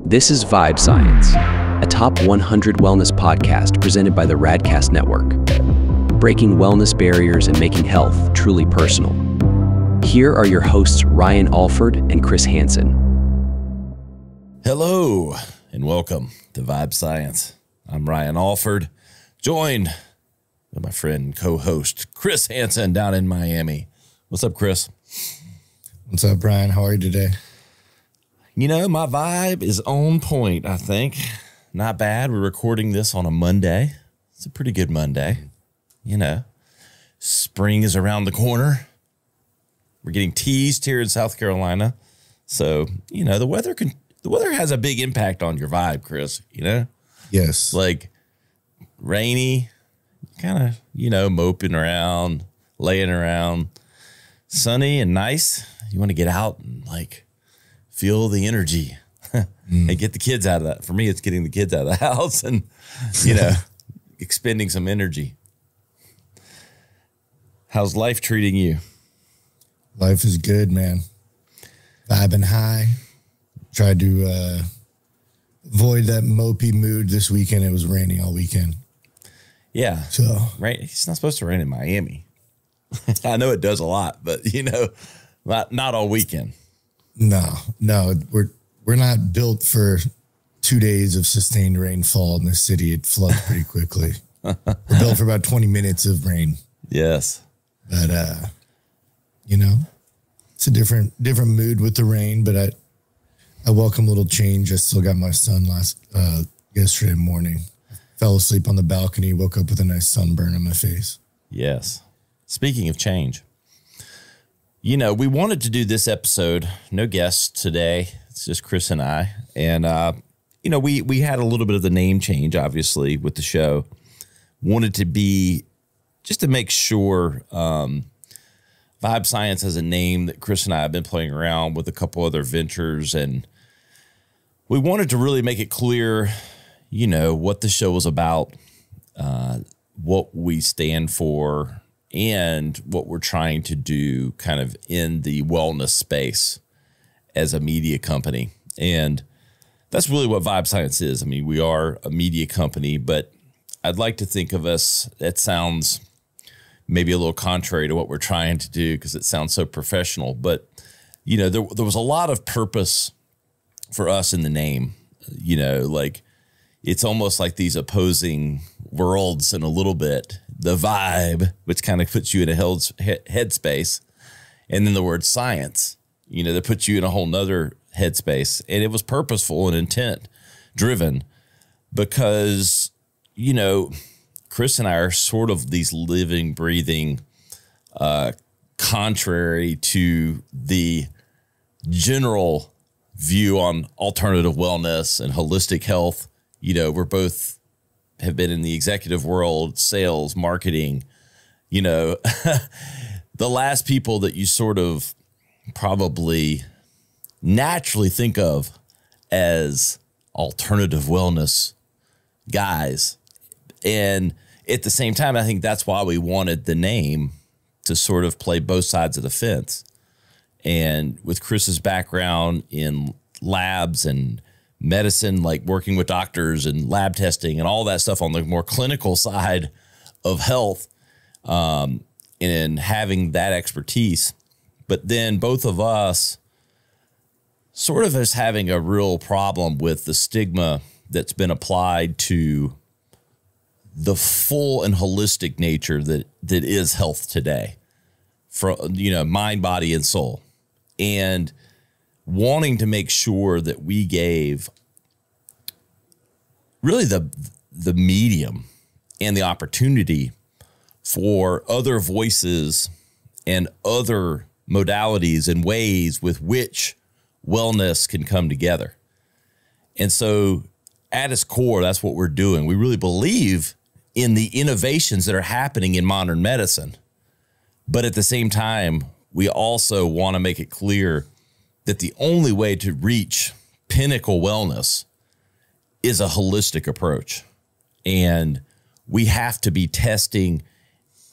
This is Vibe Science, a top 100 wellness podcast presented by the Radcast Network, breaking wellness barriers and making health truly personal. Here are your hosts, Ryan Alford and Chris Hansen. Hello, and welcome to Vibe Science. I'm Ryan Alford, joined by my friend and co-host, Chris Hansen, down in Miami. What's up, Chris? What's up, Brian? How are you today? You know, my vibe is on point, I think. Not bad. We're recording this on a Monday. It's a pretty good Monday. You know, spring is around the corner. We're getting teased here in South Carolina. So, you know, the weather has a big impact on your vibe, Chris, you know? Yes. Like rainy, kind of, you know, moping around, laying around. Sunny and nice. You want to get out and like feel the energy and get the kids out of that. For me, it's getting the kids out of the house and, you know, expending some energy. How's life treating you? Life is good, man. Vibing high. Tried to avoid that mopey mood this weekend. It was raining all weekend. Yeah. So right. It's not supposed to rain in Miami. I know it does a lot, but you know, not all weekend. No, we're not built for 2 days of sustained rainfall in the city. It floods pretty quickly. We're built for about 20 minutes of rain. Yes. But you know, it's a different mood with the rain, but I welcome a little change. I still got my sun yesterday morning. Fell asleep on the balcony, woke up with a nice sunburn on my face. Yes. Speaking of change, you know, we wanted to do this episode, no guests today. It's just Chris and I. And, you know, we had a little bit of the name change, obviously, with the show. Wanted to be, just to make sure, Vibe Science has a name that Chris and I have been playing around with a couple other ventures. And we wanted to really make it clear, you know, what the show was about, what we stand for, and what we're trying to do kind of in the wellness space as a media company. And that's really what Vibe Science is. I mean, we are a media company, but I'd like to think of us, that sounds maybe a little contrary to what we're trying to do because it sounds so professional. But, you know, there was a lot of purpose for us in the name. You know, like it's almost like these opposing worlds in a little bit. The vibe, which kind of puts you in a headspace, and then the word science, you know, that puts you in a whole nother headspace. And it was purposeful and intent driven because, you know, Chris and I are sort of these living, breathing, contrary to the general view on alternative wellness and holistic health. You know, we're both have been in the executive world, sales, marketing, you know, the last people that you sort of probably naturally think of as alternative wellness guys. And at the same time, I think that's why we wanted the name to sort of play both sides of the fence. And with Chris's background in labs and medicine, like working with doctors and lab testing and all that stuff on the more clinical side of health, and having that expertise. But then both of us sort of as having a real problem with the stigma that's been applied to the full and holistic nature that is health today, from, you know, mind, body, and soul. And wanting to make sure that we gave really the medium and the opportunity for other voices and other modalities and ways with which wellness can come together. And so at its core, that's what we're doing. We really believe in the innovations that are happening in modern medicine. But at the same time, we also want to make it clear that the only way to reach pinnacle wellness is a holistic approach. And we have to be testing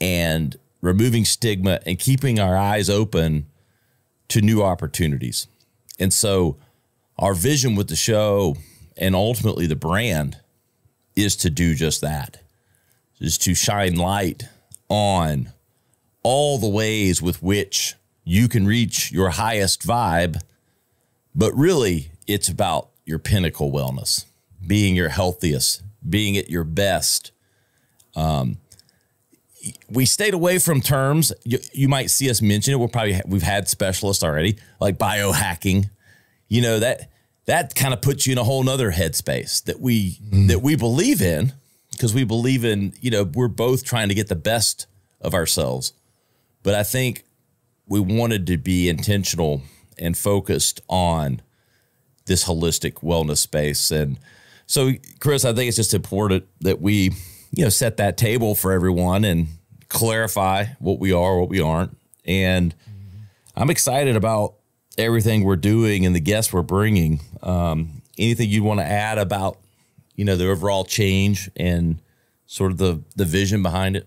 and removing stigma and keeping our eyes open to new opportunities. And so our vision with the show and ultimately the brand is to do just that, is to shine light on all the ways with which you can reach your highest vibe. But really, it's about your pinnacle wellness, being your healthiest, being at your best. We stayed away from terms. You might see us mention it. We've had specialists already, like biohacking. You know, that kind of puts you in a whole nother headspace that we believe in, because we believe in, you know, we're both trying to get the best of ourselves. But I think we wanted to be intentional and focused on this holistic wellness space. And so, Chris, I think it's just important that we, you know, set that table for everyone and clarify what we are, what we aren't. And I'm excited about everything we're doing and the guests we're bringing. Anything you want to add about, you know, the overall change and sort of the vision behind it?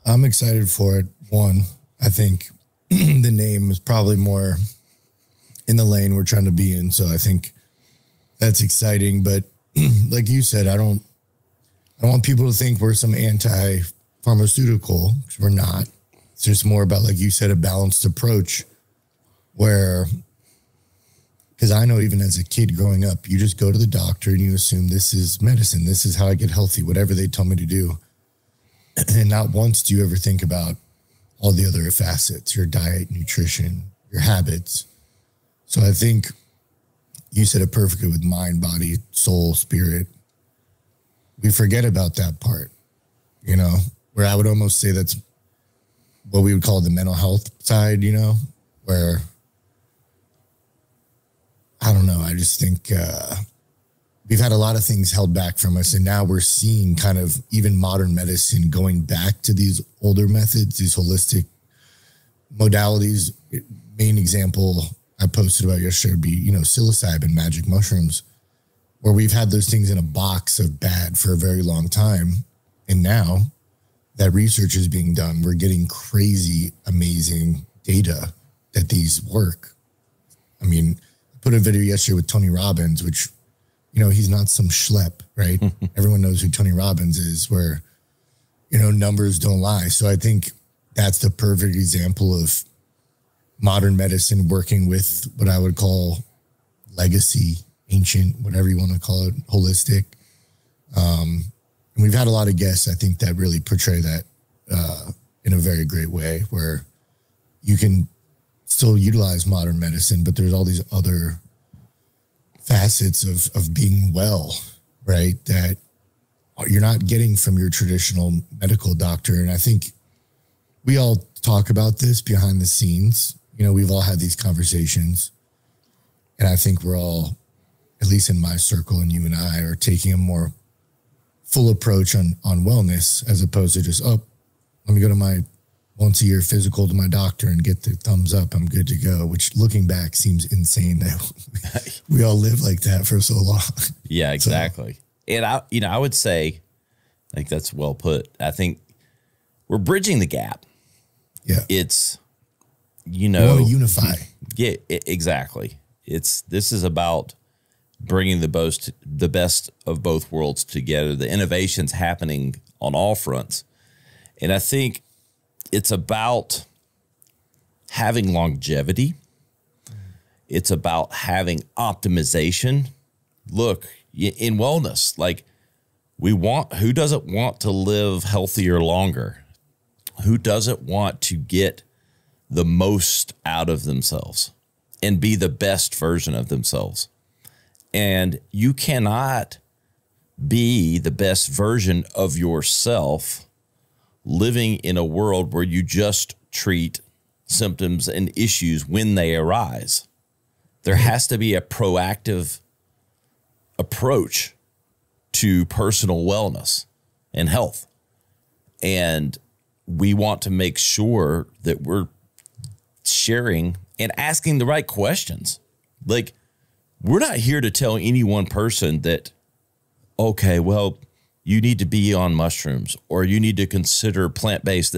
I'm excited for it. One, I think the name is probably more in the lane we're trying to be in. So I think that's exciting. But like you said, I don't want people to think we're some anti-pharmaceutical, because we're not. It's just more about, like you said, a balanced approach where, because I know even as a kid growing up, you just go to the doctor and you assume this is medicine. This is how I get healthy, whatever they tell me to do. And not once do you ever think about all the other facets, your diet, nutrition, your habits. So I think you said it perfectly with mind, body, soul, spirit. We forget about that part, you know, where I would almost say that's what we would call the mental health side, you know, where, I don't know, I just think we've had a lot of things held back from us. And now we're seeing kind of even modern medicine going back to these older methods, these holistic modalities. Main example I posted about yesterday would be, you know, psilocybin, magic mushrooms, where we've had those things in a box of bad for a very long time. And now that research is being done, we're getting crazy, amazing data that these work. I mean, I put a video yesterday with Tony Robbins, which, you know, he's not some schlep, right? Everyone knows who Tony Robbins is, where, you know, numbers don't lie. So I think that's the perfect example of modern medicine working with what I would call legacy, ancient, whatever you want to call it, holistic. And we've had a lot of guests, I think, that really portray that in a very great way, where you can still utilize modern medicine, but there's all these other facets of being well, right, that you're not getting from your traditional medical doctor. And I think we all talk about this behind the scenes. You know, we've all had these conversations, and I think we're all, at least in my circle and you and I, are taking a more full approach on wellness, as opposed to just, oh, let me go to my once a year physical to my doctor and get the thumbs up, I'm good to go, which looking back seems insane that we all lived like that for so long. Yeah, exactly. So, and I would say, I think that's well put. I think we're bridging the gap. Yeah. It's, you want to unify. Yeah, exactly. This is about bringing the best of both worlds together. The innovation's happening on all fronts. And I think it's about having longevity. It's about having optimization. Look, in wellness, like who doesn't want to live healthier longer? Who doesn't want to get the most out of themselves and be the best version of themselves? And you cannot be the best version of yourself living in a world where you just treat symptoms and issues when they arise. There has to be a proactive approach to personal wellness and health. And we want to make sure that we're sharing and asking the right questions. Like, we're not here to tell any one person that, okay, well, you need to be on mushrooms or you need to consider plant-based.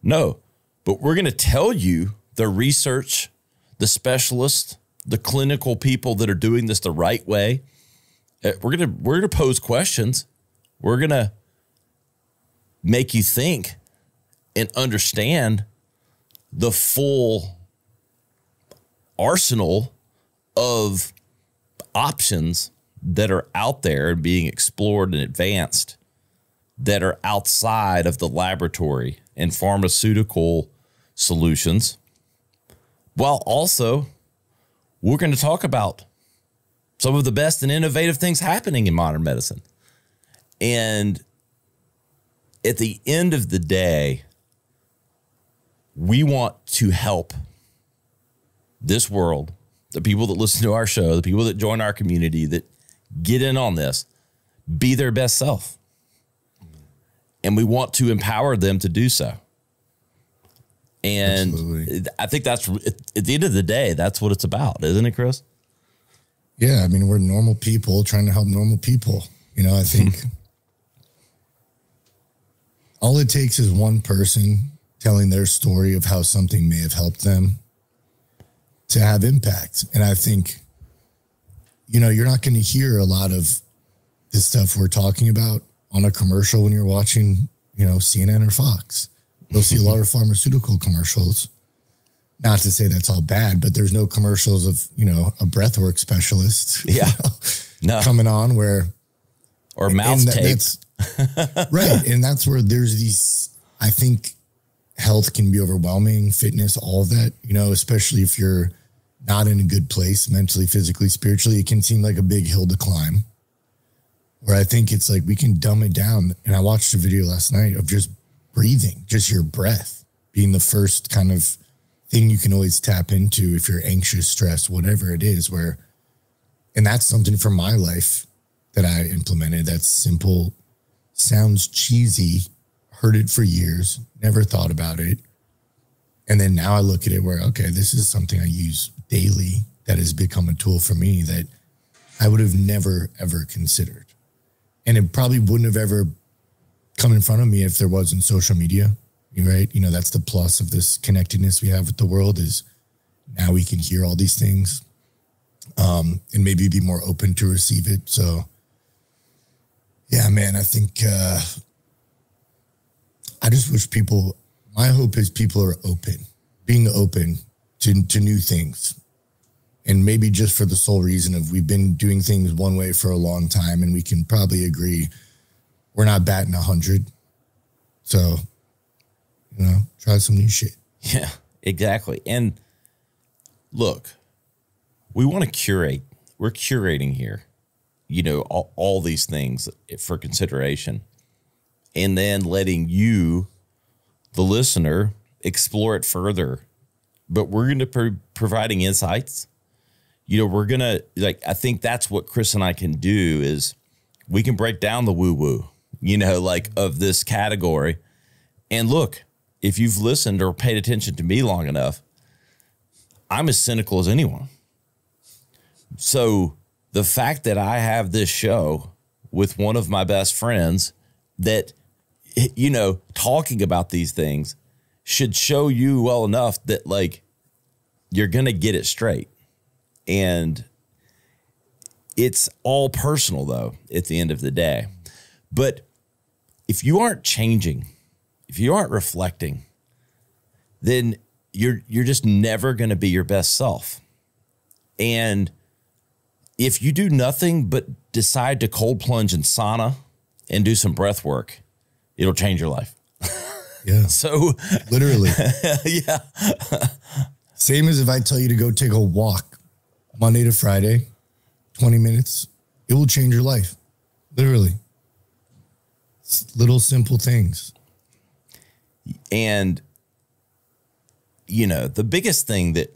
No, but we're going to tell you the research, the specialists, the clinical people that are doing this the right way. We're gonna pose questions. We're gonna make you think and understand the full arsenal of options that are out there and being explored and advanced that are outside of the laboratory and pharmaceutical solutions. While also, we're going to talk about some of the best and innovative things happening in modern medicine. And at the end of the day, we want to help this world, the people that listen to our show, the people that join our community, that get in on this, be their best self. And we want to empower them to do so. And absolutely. I think that's, at the end of the day, that's what it's about, isn't it, Chris? Yeah. I mean, we're normal people trying to help normal people. You know, I think all it takes is one person telling their story of how something may have helped them to have impact. And I think, you know, you're not going to hear a lot of this stuff we're talking about on a commercial when you're watching, you know, CNN or Fox. You'll see a lot of pharmaceutical commercials. Not to say that's all bad, but there's no commercials of, you know, a breathwork specialist coming on where. Or mouth tape. Right. And that's where there's these, I think health can be overwhelming, fitness, all of that, you know, especially if you're not in a good place mentally, physically, spiritually, it can seem like a big hill to climb. Where I think it's like we can dumb it down. And I watched a video last night of just breathing, just your breath being the first kind of thing you can always tap into if you're anxious, stressed, whatever it is, where, and that's something from my life that I implemented. That's simple, sounds cheesy, heard it for years, never thought about it. And then now I look at it where, okay, this is something I use daily that has become a tool for me that I would have never, ever considered. And it probably wouldn't have ever come in front of me if there wasn't social media, right? You know, that's the plus of this connectedness we have with the world is now we can hear all these things and maybe be more open to receive it. So, yeah, man, I think I just wish people, my hope is people are open, being open to new things. And maybe just for the sole reason of we've been doing things one way for a long time and we can probably agree we're not batting 100. So, you know, try some new shit. Yeah, exactly. And look, we want to curate. We're curating here, you know, all these things for consideration and then letting you, the listener, explore it further. But we're going to be providing insights. You know, we're going to, like, I think that's what Chris and I can do is we can break down the woo-woo, you know, like of this category. And look, if you've listened or paid attention to me long enough, I'm as cynical as anyone. So the fact that I have this show with one of my best friends that, you know, talking about these things should show you well enough that, like, you're going to get it straight. And it's all personal, though, at the end of the day. But if you aren't changing, if you aren't reflecting, then you're just never going to be your best self. And if you do nothing but decide to cold plunge in sauna and do some breath work, it'll change your life. Yeah. So literally. Yeah. Same as if I tell you to go take a walk Monday to Friday, 20 minutes, it will change your life. Literally. It's little simple things. And, you know, the biggest thing that,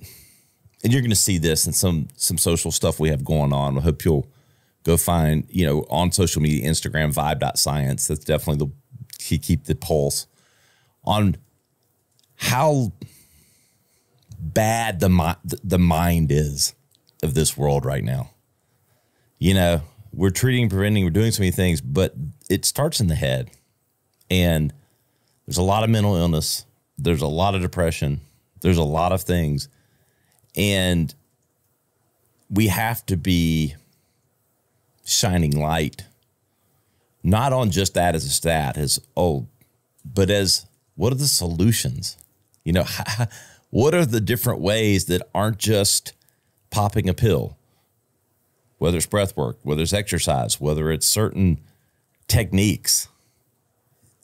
and you're going to see this in some social stuff we have going on. I hope you'll go find, you know, on social media, Instagram, vibe.science. That's definitely keep the pulse on how bad the mind is of this world right now. You know, we're treating, preventing, we're doing so many things, but it starts in the head. And there's a lot of mental illness. There's a lot of depression. There's a lot of things. And we have to be shining light, not on just that as a stat, but as what are the solutions? What are the different ways that aren't just popping a pill, whether it's breath work, whether it's exercise, whether it's certain techniques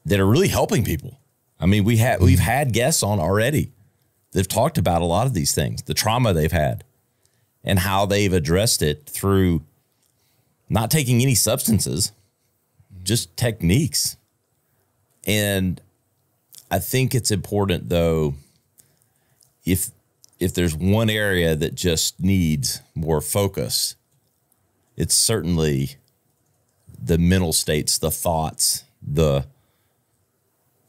that are really helping people. I mean, we've had guests on already. They've talked about a lot of these things, the trauma they've had and how they've addressed it through not taking any substances, just techniques. And I think it's important, though, if there's one area that just needs more focus, it's certainly the mental states, the thoughts, the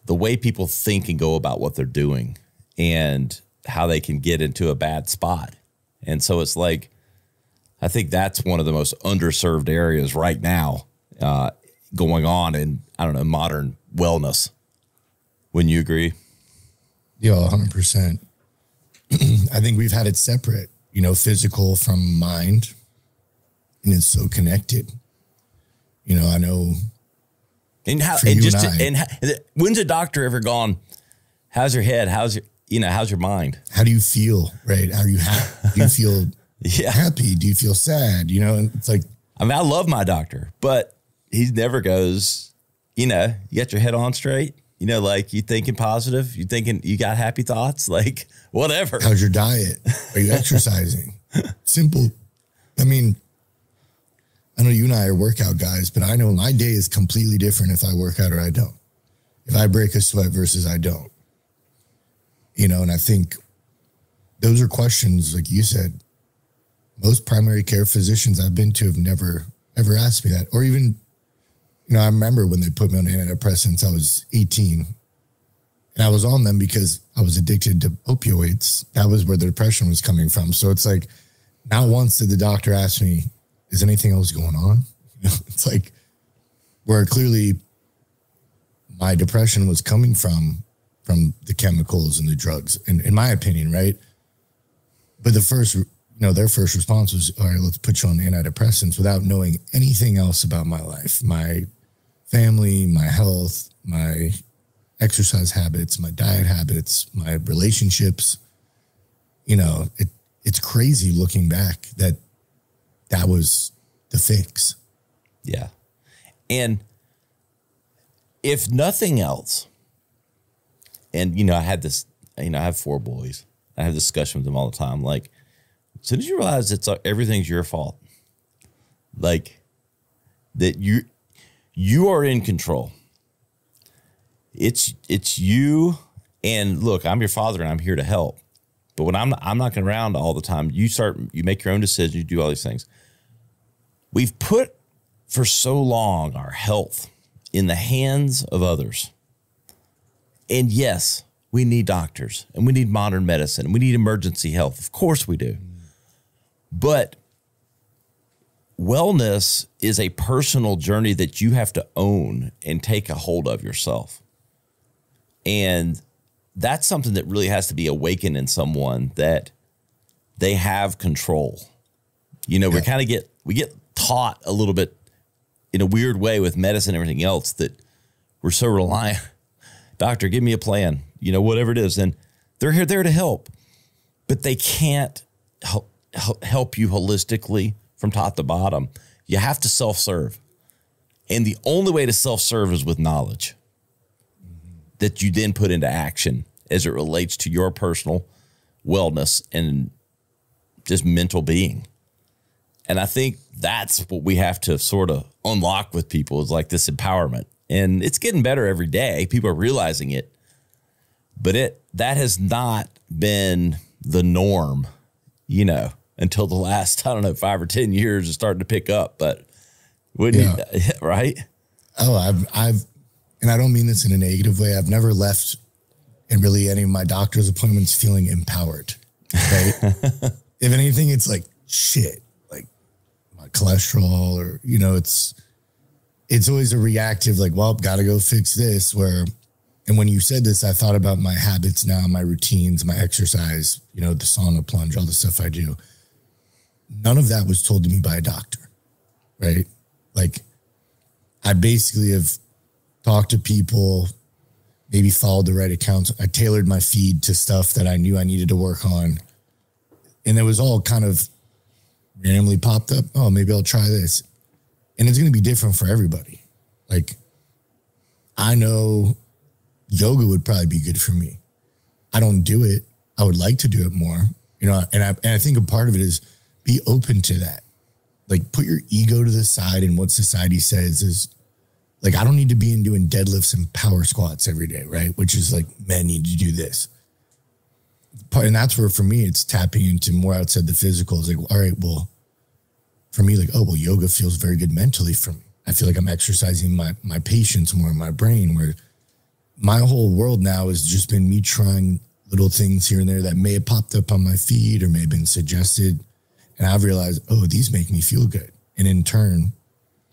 way people think and go about what they're doing and how they can get into a bad spot. And so it's like, I think that's one of the most underserved areas right now going on in, I don't know, modern wellness. Wouldn't you agree? Yeah, 100%. I think we've had it separate, physical from mind, and it's so connected. I know. And when's a doctor ever gone, how's your head? How's your mind? How do you feel? Right? Are you happy? Do you feel happy? Do you feel sad? And it's like, I mean, I love my doctor, but he never goes, you got your head on straight. Like you thinking positive, you thinking you got happy thoughts, like whatever. How's your diet? Are you exercising? Simple. I mean, I know you and I are workout guys, but I know my day is completely different if I work out or I don't. If I break a sweat versus I don't. And I think those are questions, like you said, most primary care physicians I've been to have never, ever asked me that. Or even, I remember when they put me on antidepressants, I was 18 and I was on them because I was addicted to opioids. That was where the depression was coming from. So it's like, not once did the doctor ask me, is anything else going on? It's like where clearly my depression was coming from the chemicals and the drugs, in my opinion, right? But their first response was, all right, let's put you on antidepressants without knowing anything else about my life, my family, my health, my exercise habits, my diet habits, my relationships. It's crazy looking back that was the fix. Yeah. And if nothing else, and, I had this, I have 4 boys. I have discussion with them all the time. Like, as soon as you realize everything's your fault, like that you are in control. It's you. And look, I'm your father and I'm here to help. But when I'm not around all the time, you make your own decisions, you do all these things. We've put for so long our health in the hands of others. And yes, we need doctors and we need modern medicine. And we need emergency health. Of course we do. But wellness is a personal journey that you have to own and take a hold of yourself. And that's something that really has to be awakened in someone, that they have control. We kind of get taught a little bit in a weird way with medicine and everything else that we're so reliant. Doctor, give me a plan, whatever it is. And they're there to help, but they can't help you holistically from top to bottom. You have to self-serve. And the only way to self-serve is with knowledge that you then put into action as it relates to your personal wellness and just mental being. And I think that's what we have to sort of unlock with people, is like this empowerment. And it's getting better every day. People are realizing it. But that has not been the norm, until the last, 5 or 10 years is starting to pick up. But wouldn't you, right? Oh, I've, and I don't mean this in a negative way, I've never left in really any of my doctor's appointments feeling empowered, right? If anything, it's like, shit, like my cholesterol or, it's always a reactive, like, well, got to go fix this. And when you said this, I thought about my habits now, my routines, my exercise, the sauna plunge, all the stuff I do. none of that was told to me by a doctor, right? Like I basically have talked to people, maybe followed the right accounts. I tailored my feed to stuff that I knew I needed to work on. And it was all kind of randomly popped up. Oh, maybe I'll try this. And it's going to be different for everybody. Like I know yoga would probably be good for me. I don't do it. I would like to do it more, you know, and I think a part of it is be open to that. Like put your ego to the side, and what society says is like, I don't need to be in doing deadlifts and power squats every day, right? Which is like, men need to do this. And that's where, for me, it's tapping into more outside the physical. It's like, all right, well, for me, like, oh, well, yoga feels very good mentally for me. I feel like I'm exercising my patience more in my brain, where my whole world now has just been me trying little things here and there that may have popped up on my feed or may have been suggested. And I've realized, oh, these make me feel good. And in turn,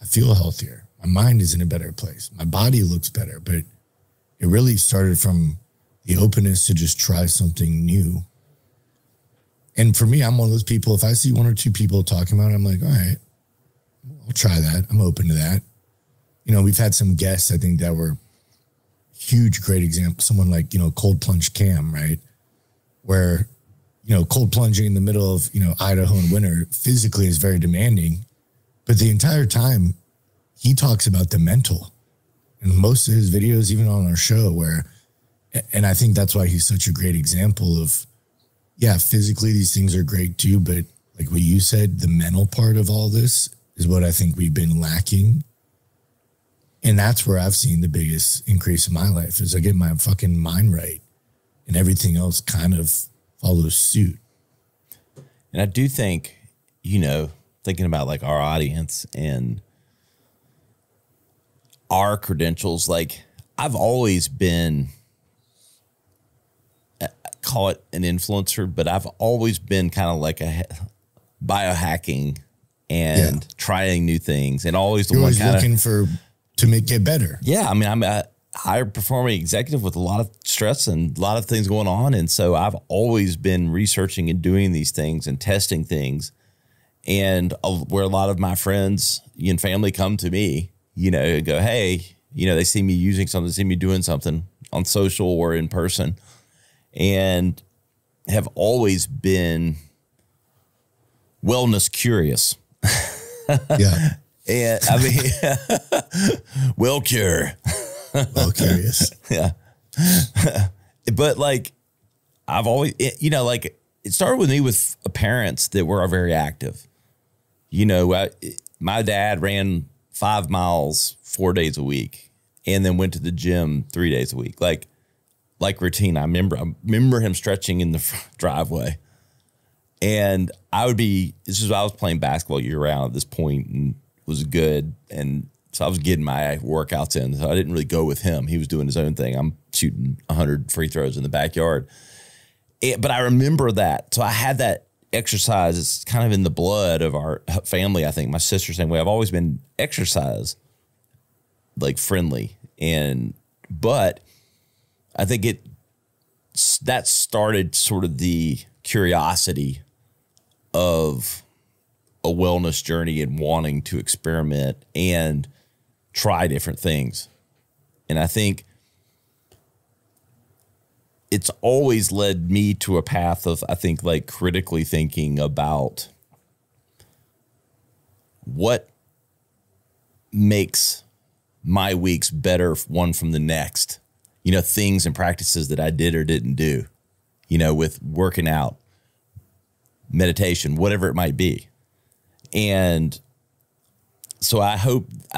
I feel healthier. My mind is in a better place. My body looks better. But it really started from the openness to just try something new. And for me, I'm one of those people, if I see one or two people talking about it, I'm like, all right, I'll try that. I'm open to that. You know, we've had some guests, I think, that were huge, great example. Someone like, you know, Cold Plunge Cam, right? Where, you know, cold plunging in the middle of, you know, Idaho in winter physically is very demanding. But the entire time he talks about the mental, and most of his videos, even on our show, where, and I think that's why he's such a great example of, yeah, physically these things are great too. But like what you said, the mental part of all this is what I think we've been lacking. And that's where I've seen the biggest increase in my life, is I get my fucking mind right and everything else kind of follows suit. And I do think, you know, thinking about like our audience and our credentials, like I've always been, call it an influencer, but I've always been kind of like a biohacking and trying new things, and always the You're one always looking for to make it better. Yeah. I mean, I'm a high performing executive with a lot of stress and a lot of things going on. And so I've always been researching and doing these things and testing things. And where a lot of my friends and family come to me, you know, and go, hey, you know, they see me using something, see me doing something on social or in person, and have always been wellness curious. Yeah. And I mean, well cure. Well curious. Yeah. But like, I've always, you know, like it started with me with parents that were very active. You know, my dad ran 5 miles 4 days a week and then went to the gym 3 days a week. Like routine. I remember him stretching in the driveway. And this is I was playing basketball year round at this point and was good. And so I was getting my workouts in. So I didn't really go with him. He was doing his own thing. I'm shooting 100 free throws in the backyard. But I remember that. So I had that exercise. It's kind of in the blood of our family, I think. My sister, same way. I've always been exercise, like friendly. But I think that started sort of the curiosity of a wellness journey and wanting to experiment and try different things. And I think it's always led me to a path of, I think, like critically thinking about what makes my weeks better one from the next, you know, things and practices that I did or didn't do, you know, with working out, meditation, whatever it might be. And so I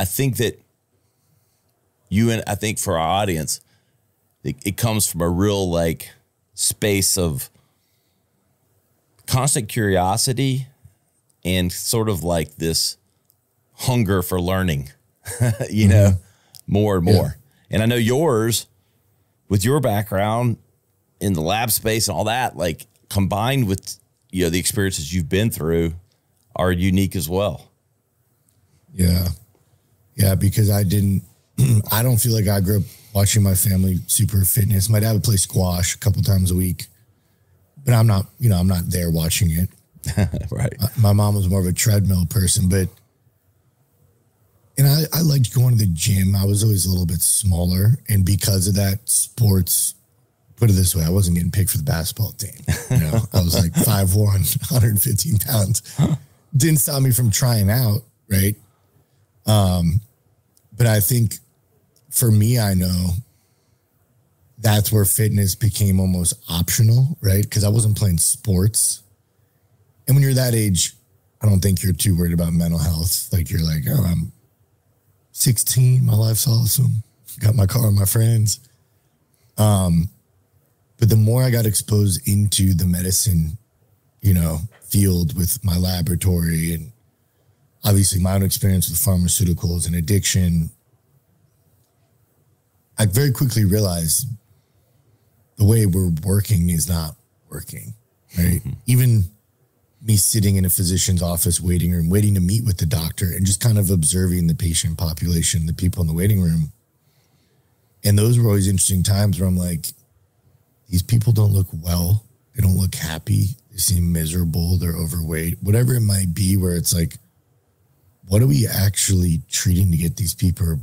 think that I think for our audience, it comes from a real like space of constant curiosity and sort of like this hunger for learning, you know, more and more. And I know yours, with your background in the lab space and all that, like combined with, you know, the experiences you've been through are unique as well. Yeah. Yeah. Because I don't feel like I grew up watching my family super fitness. My dad would play squash a couple times a week, but I'm not there watching it. Right. My mom was more of a treadmill person, and I liked going to the gym. I was always a little bit smaller. And because of that, sports, put it this way, I wasn't getting picked for the basketball team. You know, I was like 5'1", 115 pounds. Didn't stop me from trying out, right? But I think for me, I know that's where fitness became almost optional, right? Because I wasn't playing sports. And when you're that age, I don't think you're too worried about mental health. Like you're like, oh, I'm 16. My life's awesome. Got my car and my friends. But the more I got exposed into the medicine, you know, field with my laboratory and obviously my own experience with pharmaceuticals and addiction, I very quickly realized the way we're working is not working, right? Mm-hmm. Even me sitting in a physician's office waiting room, waiting to meet with the doctor and just kind of observing the patient population, the people in the waiting room. And those were always interesting times where I'm like, these people don't look well. They don't look happy. They seem miserable. They're overweight, whatever it might be, where it's like, what are we actually treating to get these people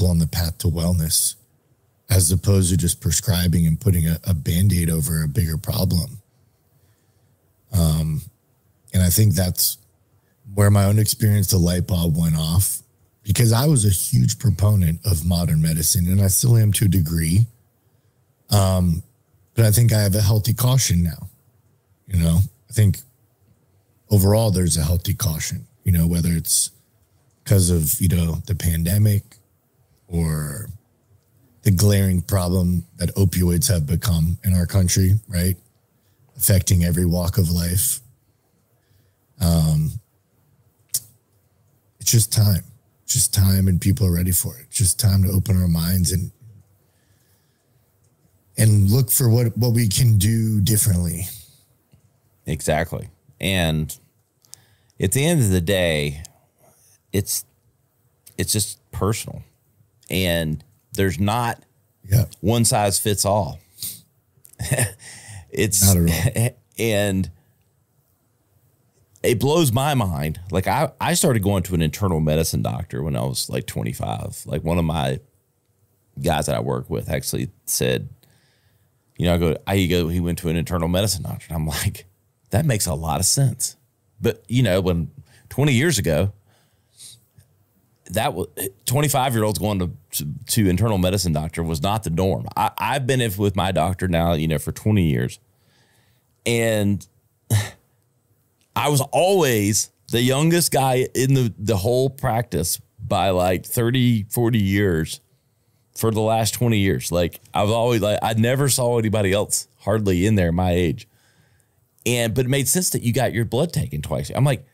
on the path to wellness, as opposed to just prescribing and putting a Band-Aid over a bigger problem? And I think that's where my own experience, the light bulb went off, because I was a huge proponent of modern medicine, and I still am to a degree. But I think I have a healthy caution now. You know, I think overall there's a healthy caution, you know, whether it's because of, you know, the pandemic or the glaring problem that opioids have become in our country, right? Affecting every walk of life. It's just time. It's just time, and people are ready for it. It's just time to open our minds and look for what we can do differently. Exactly. And at the end of the day, it's just personal, and there's not one size fits all. It's not at all. And it blows my mind. Like I started going to an internal medicine doctor when I was like 25. Like one of my guys that I work with actually said, you know, he went to an internal medicine doctor. And I'm like, that makes a lot of sense. But, you know, when 20 years ago, that was 25-year-olds going to internal medicine doctor was not the norm. I've been with my doctor now, you know, for 20 years. And I was always the youngest guy in the whole practice by like 30, 40 years for the last 20 years. Like I was always like, I never saw anybody else hardly in there my age. But it made sense that you got your blood taken twice. I'm like,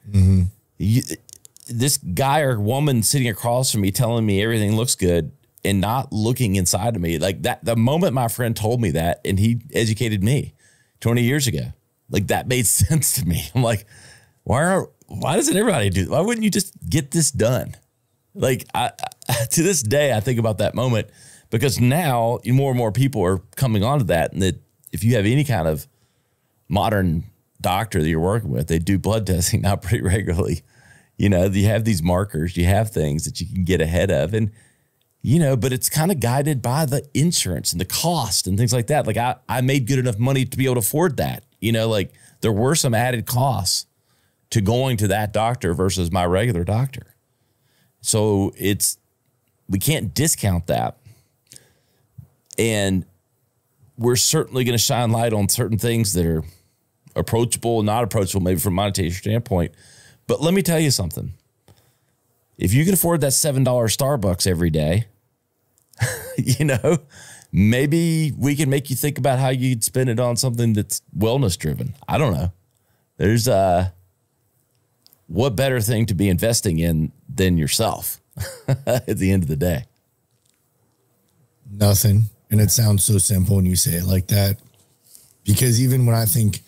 this guy or woman sitting across from me telling me everything looks good and not looking inside of me. Like that, the moment my friend told me that, and he educated me 20 years ago, like that made sense to me. I'm like, why doesn't everybody do that? Why wouldn't you just get this done? Like to this day, I think about that moment, because now more and more people are coming onto that. And that if you have any kind of modern doctor that you're working with, they do blood testing now pretty regularly. You know, you have these markers, you have things that you can get ahead of, and, you know, but it's kind of guided by the insurance and the cost and things like that. Like I made good enough money to be able to afford that. You know, like there were some added costs to going to that doctor versus my regular doctor. So we can't discount that. And we're certainly going to shine light on certain things that are approachable, not approachable, maybe from a monetary standpoint. But let me tell you something. If you can afford that $7 Starbucks every day, you know, maybe we can make you think about how you'd spend it on something that's wellness driven. I don't know. There's what better thing to be investing in than yourself at the end of the day? Nothing. And it sounds so simple when you say it like that, because even when I think,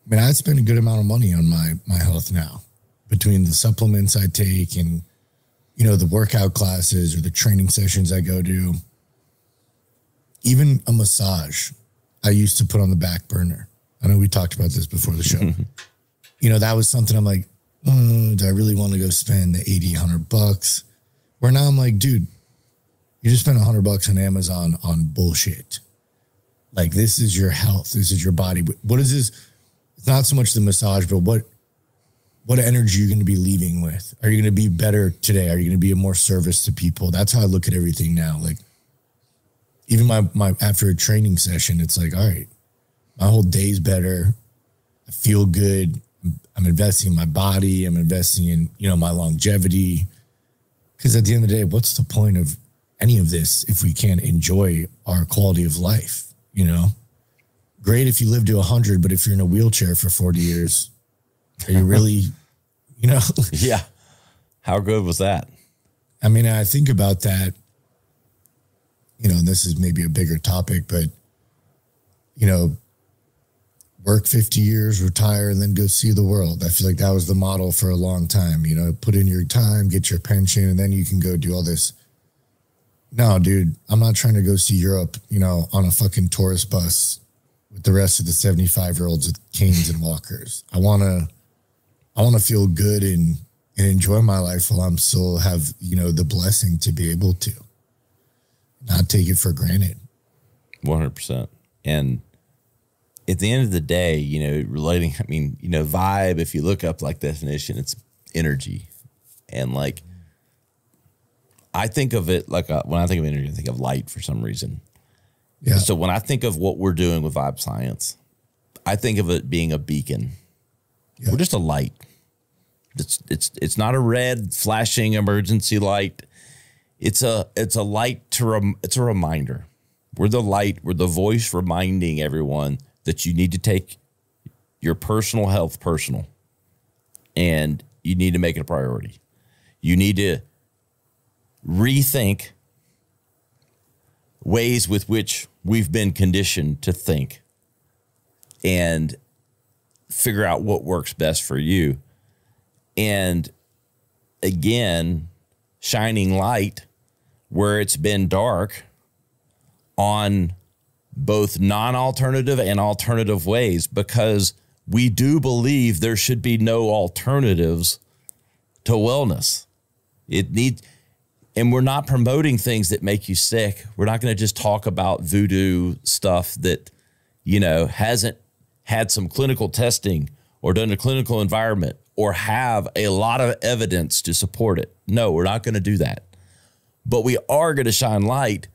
I mean, I spend a good amount of money on my health now, between the supplements I take and, you know, the workout classes or the training sessions I go to. Even a massage I used to put on the back burner. I know we talked about this before the show. that was something I'm like, do I really want to go spend the $80-$100? Where now I'm like, dude, you just spent $100 on Amazon on bullshit. Like, this is your health. This is your body. What is this? It's not so much the massage, but what energy are you going to be leaving with? Are you going to be better today? Are you going to be of more service to people? That's how I look at everything now. Like, even my after a training session, it's like, all right, my whole day's better. I feel good. I'm investing in my body. I'm investing in, my longevity. Because at the end of the day, what's the point of any of this if we can't enjoy our quality of life? Great if you live to 100, but if you're in a wheelchair for 40 years, are you really, Yeah. How good was that? I mean, I think about that, and this is maybe a bigger topic, but, work 50 years, retire, and then go see the world. I feel like that was the model for a long time, put in your time, get your pension, and then you can go do all this. No, dude, I'm not trying to go see Europe, on a fucking tourist bus with the rest of the 75-year-olds with canes and walkers. I want to feel good and enjoy my life while I'm still have, the blessing to be able to not take it for granted. 100%. And at the end of the day, relating, vibe, if you look up like definition, it's energy. And like, I think of it like when I think of energy, I think of light for some reason. Yeah. So when I think of what we're doing with Vibe Science, I think of it being a beacon. Yeah. We're just a light. It's not a red flashing emergency light. It's a light it's a reminder. We're the light. We're the voice reminding everyone that you need to take your personal health personal, and you need to make it a priority. You need to rethink ways with which we've been conditioned to think and figure out what works best for you. And again, shining light where it's been dark on both non-alternative and alternative ways, because we do believe there should be no alternatives to wellness. And we're not promoting things that make you sick. We're not going to just talk about voodoo stuff that, hasn't had some clinical testing or done a clinical environment or have a lot of evidence to support it. No, we're not going to do that. But we are going to shine light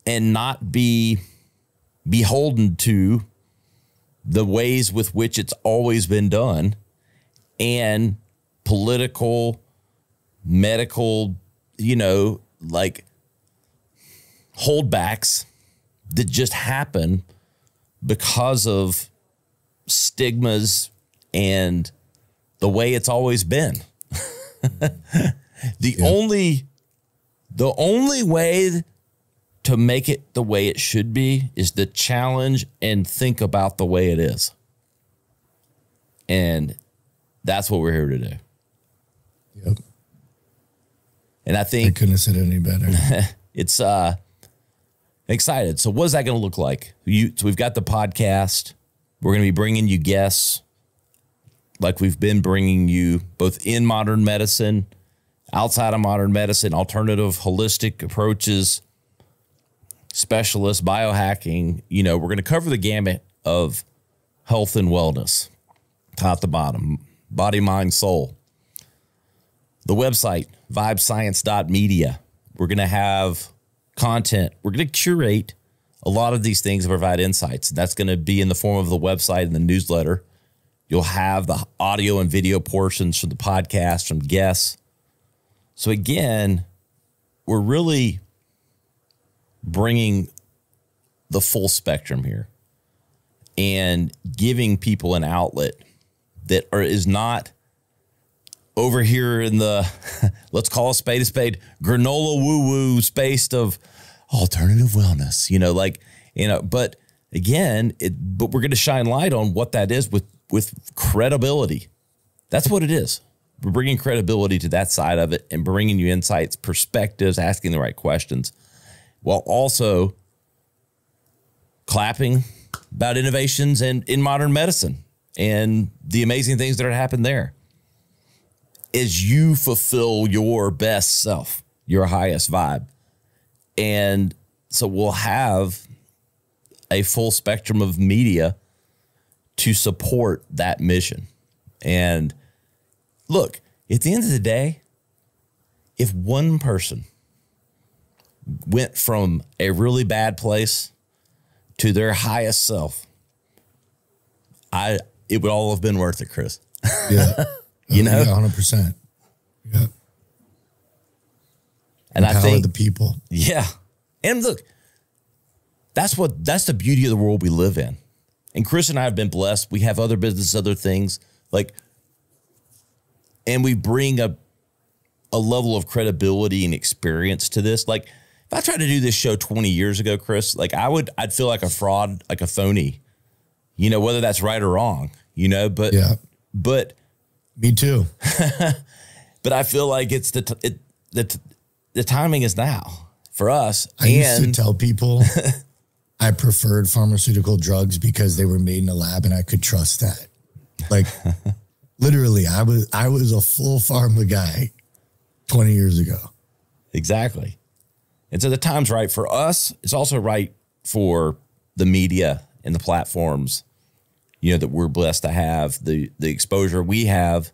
and not be beholden to the ways with which it's always been done and political, medical, like holdbacks that just happen because of stigmas and the way it's always been. The only way to make it the way it should be is to challenge and think about the way it is. And that's what we're here to do. Yep. And I think I couldn't have said it any better. It's excited. So what is that going to look like? So we've got the podcast. We're going to be bringing you guests like we've been bringing you both in modern medicine, outside of modern medicine, alternative holistic approaches, specialists, biohacking. We're going to cover the gamut of health and wellness, top to bottom, body, mind, soul. The website, vibescience.media. We're going to have content. We're going to curate a lot of these things to provide insights. That's going to be in the form of the website and the newsletter. You'll have the audio and video portions from the podcast, from guests. So again, we're really bringing the full spectrum here and giving people an outlet that is not over here in the, let's call a spade, granola woo-woo space of alternative wellness, but again, but we're going to shine light on what that is with credibility. That's what it is. We're bringing credibility to that side of it and bringing you insights, perspectives, asking the right questions, while also clapping about innovations in modern medicine and the amazing things that are happening there as you fulfill your best self, your highest vibe. And so we'll have a full spectrum of media to support that mission. And look, at the end of the day, if one person went from a really bad place to their highest self, it would all have been worth it, Chris. Yeah. You know? Yeah, 100%. Yeah. And I think the people. Yeah. And look, that's the beauty of the world we live in. And Chris and I have been blessed. We have other business, other things and we bring a level of credibility and experience to this. Like if I tried to do this show 20 years ago, Chris, I'd feel like a fraud, like a phony, whether that's right or wrong, but, yeah, but me too. But I feel like it's the timing is now for us. I used to tell people I preferred pharmaceutical drugs because they were made in a lab and I could trust that. Like literally, I was a full pharma guy 20 years ago. Exactly. And so the time's right for us. It's also right for the media and the platforms, that we're blessed to have, the exposure we have,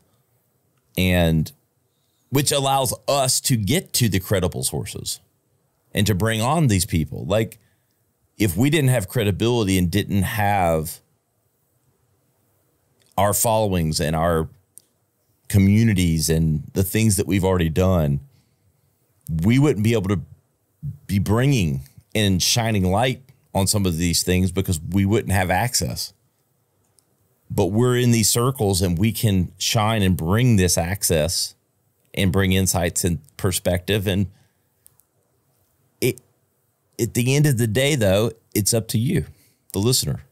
and which allows us to get to the credible sources and to bring on these people. Like if we didn't have credibility and didn't have our followings and our communities and the things that we've already done, we wouldn't be able to be bringing and shining light on some of these things because we wouldn't have access. But we're in these circles and we can shine and bring this access and bring insights and perspective. And at the end of the day, though, it's up to you, the listener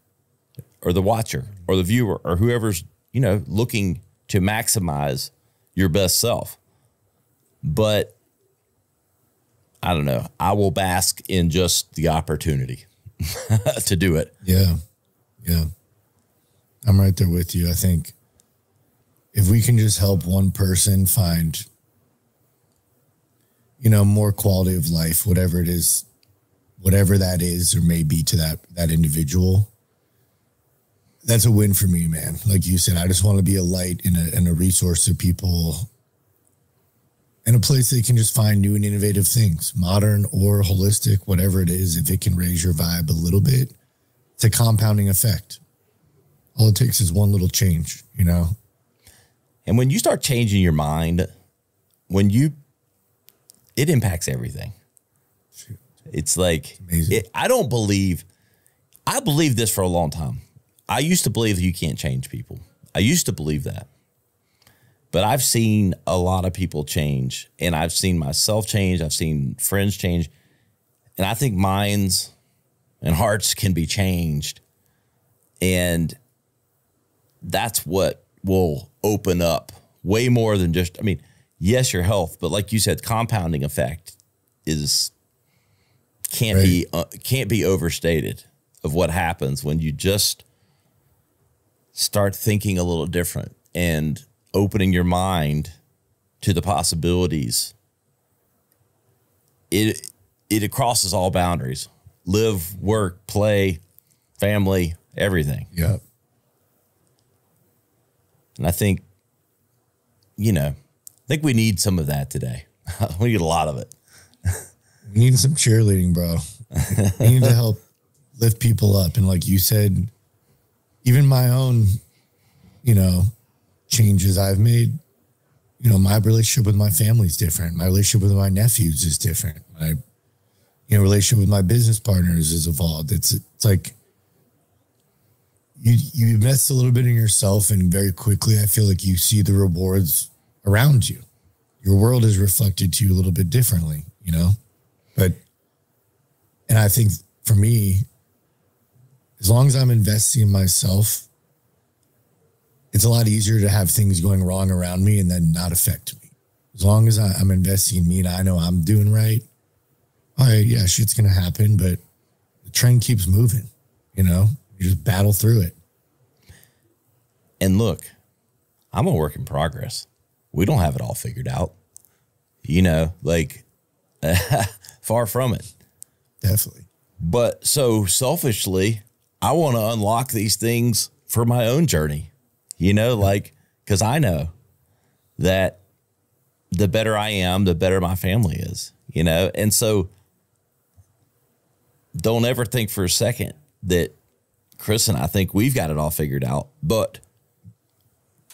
or the watcher or the viewer or whoever's, looking to maximize your best self. But I don't know. I will bask in just the opportunity to do it. Yeah. Yeah. I'm right there with you. I think if we can just help one person find, more quality of life, whatever it is, whatever that is or may be to that individual, that's a win for me, man. Like you said, I just want to be a light and a resource to people and a place they can just find new and innovative things, modern or holistic, whatever it is. If it can raise your vibe a little bit, it's a compounding effect. All it takes is one little change, And when you start changing your mind, it impacts everything. It's like, I believe this for a long time. I used to believe that you can't change people. I used to believe that. But I've seen a lot of people change, and I've seen myself change. I've seen friends change. And I think minds and hearts can be changed. And that's what will open up way more than just, yes, your health, but like you said, compounding effect can't be overstated of what happens when you just start thinking a little different and opening your mind to the possibilities. It crosses all boundaries. Live, work, play, family, everything. Yeah. And I think, we need some of that today. We need a lot of it. We need some cheerleading, bro. We need to help lift people up. And like you said, even my own, changes I've made, my relationship with my family is different. My relationship with my nephews is different. My, relationship with my business partners has evolved. It's like you invest a little bit in yourself, and very quickly, I feel like you see the rewards around you. Your world is reflected to you a little bit differently, But I think for me, as long as I'm investing in myself, it's a lot easier to have things going wrong around me and then not affect me. As long as I'm investing in me and I know I'm doing right, all right, yeah, shit's going to happen, but the train keeps moving, you just battle through it. And look, I'm a work in progress. We don't have it all figured out, like far from it. Definitely. But so selfishly, I want to unlock these things for my own journey, because I know that the better I am, the better my family is, and so don't ever think for a second that Chris and I think we've got it all figured out, but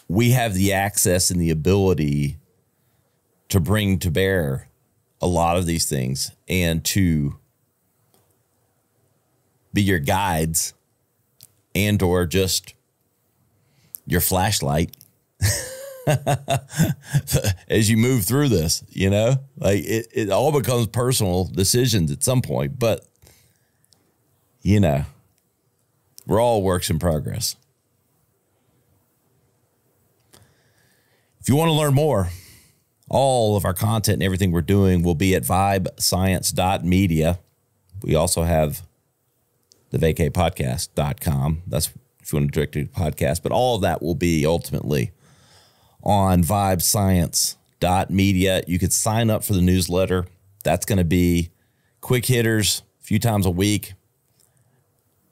we have the access and the ability to bring to bear a lot of these things and to be your guides and or just your flashlight as you move through this, like it all becomes personal decisions at some point, but we're all works in progress. If you want to learn more, all of our content and everything we're doing will be at vibescience.media. We also have the vacaypodcast.com. That's if you want to direct to the podcast, but all of that will be ultimately on vibescience.media. You could sign up for the newsletter. That's going to be quick hitters a few times a week.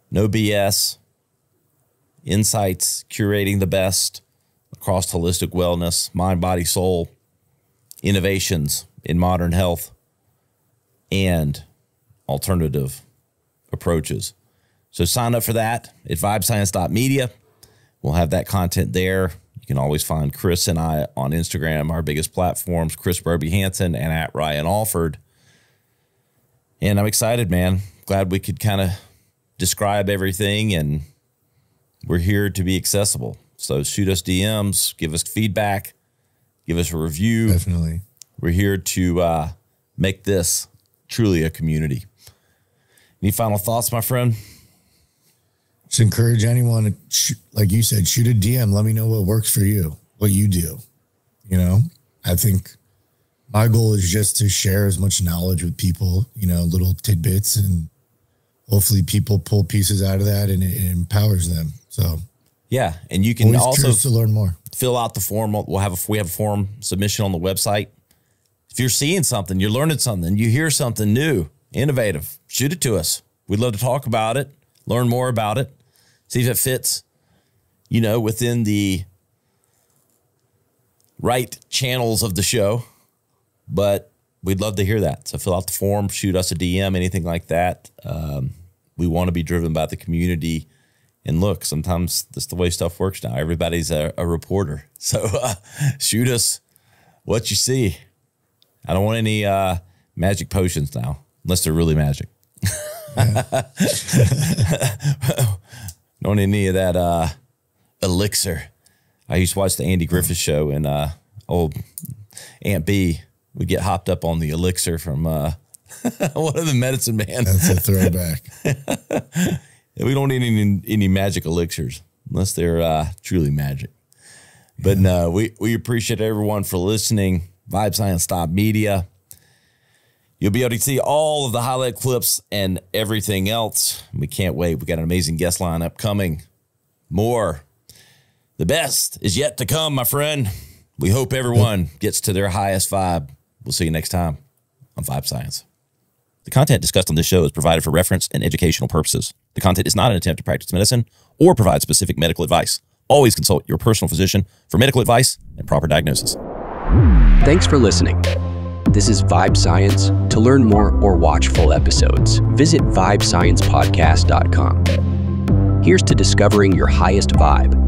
No BS. Insights, curating the best across holistic wellness, mind, body, soul, innovations in modern health, and alternative approaches. So sign up for that at vibescience.media. We'll have that content there. You can always find Chris and I on Instagram, our biggest platforms, Chris Hansen and at Ryan Alford. And I'm excited, man. Glad we could kind of describe everything, and we're here to be accessible. So shoot us DMs, give us feedback, give us a review. Definitely. We're here to make this truly a community. Any final thoughts, my friend? Just encourage anyone to, like you said, shoot a DM. Let me know what works for you, what you do. I think my goal is just to share as much knowledge with people, little tidbits, and hopefully people pull pieces out of that and it empowers them. So yeah. And you can also to learn more. Fill out the form. We have a form submission on the website. If you're seeing something, you're learning something, you hear something new, innovative, shoot it to us. We'd love to talk about it, learn more about it, see if it fits, within the right channels of the show. But we'd love to hear that. So fill out the form, shoot us a DM, anything like that. We want to be driven by the community. And look, sometimes that's the way stuff works now. Everybody's a reporter. So shoot us what you see. I don't want any magic potions now, unless they're really magic. Don't need any of that elixir. I used to watch the Andy Griffith show, and old Aunt B would get hopped up on the elixir from one of the medicine man. That's a throwback. We don't need any magic elixirs unless they're truly magic. But no, we appreciate everyone for listening. Vibescience.media. You'll be able to see all of the highlight clips and everything else. We can't wait. We got an amazing guest lineup coming. More. The best is yet to come, my friend. We hope everyone gets to their highest vibe. We'll see you next time on Vibe Science. The content discussed on this show is provided for reference and educational purposes. The content is not an attempt to practice medicine or provide specific medical advice. Always consult your personal physician for medical advice and proper diagnosis. Thanks for listening. This is Vibe Science. To learn more or watch full episodes, visit vibesciencepodcast.com. Here's to discovering your highest vibe.